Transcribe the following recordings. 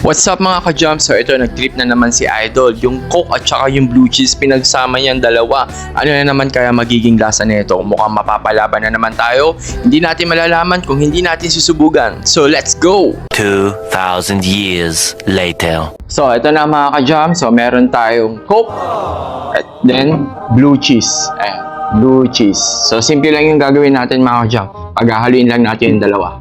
What's up mga ka-jump? So ito, nag-trip na naman si Idol. Yung Coke at saka yung blue cheese, pinagsama niyang dalawa. Ano na naman kaya magiging lasa nito? Mukhang mapapalaban na naman tayo. Hindi natin malalaman kung hindi natin susubugan. So let's go! 2,000 years later. So ito na mga ka-jump. So meron tayong Coke at then blue cheese. Ayan, blue cheese. So simple lang yung gagawin natin mga ka-jump. Paghahaluin lang natin yung dalawa.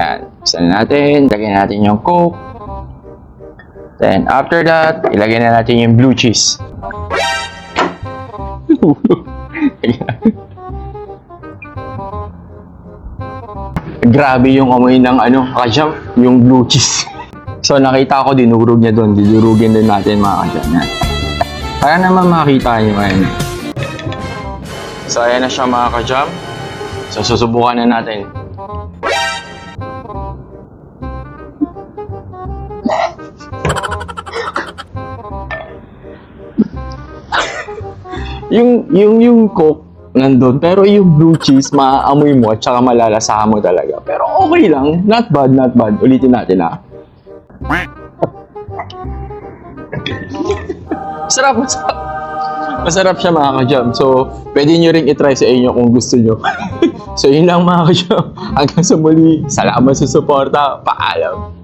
Ayan, buksan natin, lagyan natin yung Coke. Then, after that, ilagay na natin yung blue cheese. Grabe yung amoy ng kajam, yung blue cheese. So, nakita ko, dinurog niya doon. Didurugin din natin mga kajam. Kaya naman makita niyo ngayon. So, ayan na siya mga kajam. So, susubukan na natin. yung Coke nandun, pero yung blue cheese maaamoy mo at saka malalasahan mo talaga. Pero okay lang, not bad, not bad. Ulitin natin Masarap, masarap. Masarap siya mga ka-jam. So, pwede nyo ring itry sa inyo kung gusto nyo. So, yun lang mga ka-jam. Hanggang sa muli, salamat sa suporta. Paalam.